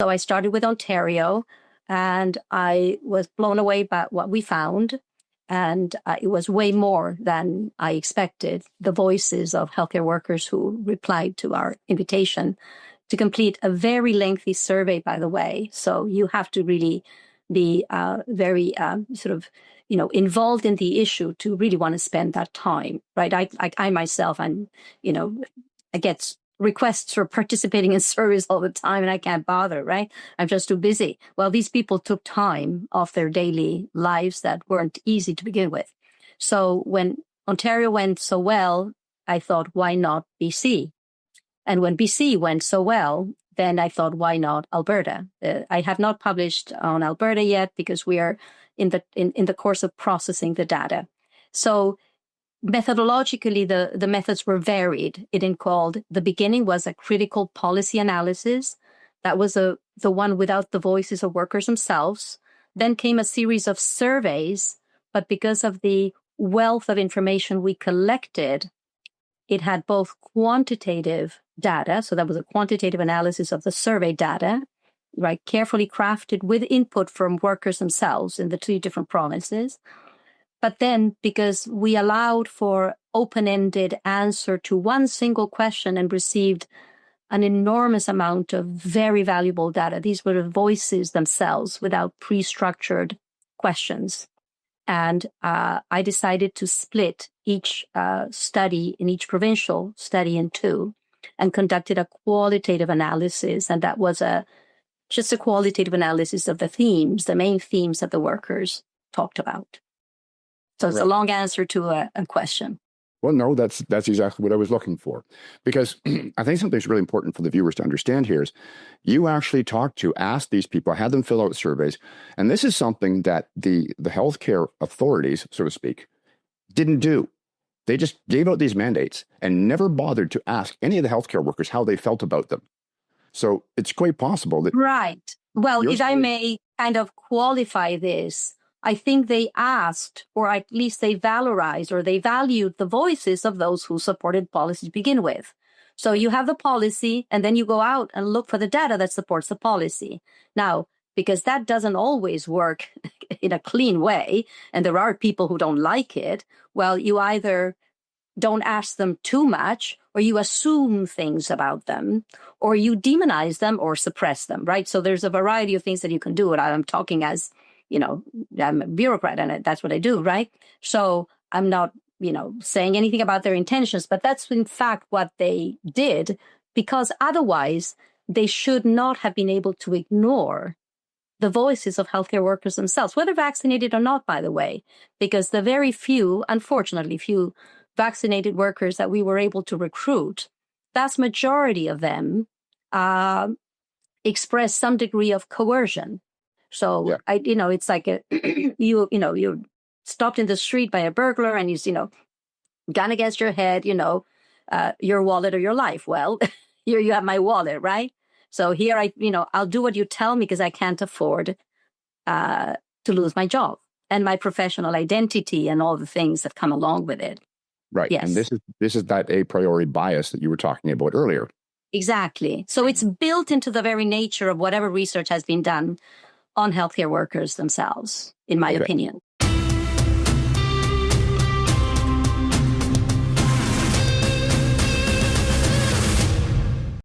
So I started with Ontario, and I was blown away by what we found. And it was way more than I expected. The voices of healthcare workers who replied to our invitation to complete a very lengthy survey, by the way. So you have to really be very involved in the issue to really want to spend that time, right? I myself, I get requests for participating in surveys all the time, and I can't bother, right? I'm just too busy. Well, these people took time off their daily lives that weren't easy to begin with. So when Ontario went so well, I thought, why not BC? And when BC went so well, then I thought, why not Alberta? I have not published on Alberta yet because we are in the course of processing the data. So methodologically, the methods were varied. It involved, the beginning was a critical policy analysis. That was the one without the voices of workers themselves. Then came a series of surveys, but because of the wealth of information we collected, it had both quantitative data, so that was a quantitative analysis of the survey data, right, carefully crafted with input from workers themselves in the 2 different provinces. But then, because we allowed for open-ended answer to one single question and received an enormous amount of very valuable data, these were the voices themselves without pre-structured questions. And I decided to split each study in each provincial study in 2 and conducted a qualitative analysis. And that was just a qualitative analysis of the main themes that the workers talked about. So it's a long answer to a question. Well, no, that's exactly what I was looking for. Because I think something's really important for the viewers to understand here is you actually asked these people, had them fill out surveys. And this is something that the healthcare authorities, so to speak, didn't do. They just gave out these mandates and never bothered to ask any of the healthcare workers how they felt about them. So it's quite possible that... Right. Well, if I may kind of qualify this, I think they asked, or at least they valorized, or they valued the voices of those who supported policy to begin with. So you have the policy, and then you go out and look for the data that supports the policy. Now, because that doesn't always work in a clean way, and there are people who don't like it, well, you either don't ask them too much, or you assume things about them, or you demonize them or suppress them, right? So there's a variety of things that you can do. And I'm talking as, I'm a bureaucrat and that's what I do, right? So I'm not, saying anything about their intentions, but that's in fact what they did, because otherwise they should not have been able to ignore the voices of healthcare workers themselves, whether vaccinated or not, by the way, because the very few, unfortunately, few vaccinated workers that we were able to recruit, vast majority of them express some degree of coercion. So it's like you're stopped in the street by a burglar and he's, gun against your head, your wallet or your life. Well, here you have my wallet, right? So here I'll do what you tell me because I can't afford to lose my job and my professional identity and all the things that come along with it. Right. Yes. And this is that a priori bias that you were talking about earlier. Exactly. So it's built into the very nature of whatever research has been done on healthcare workers themselves, in my opinion.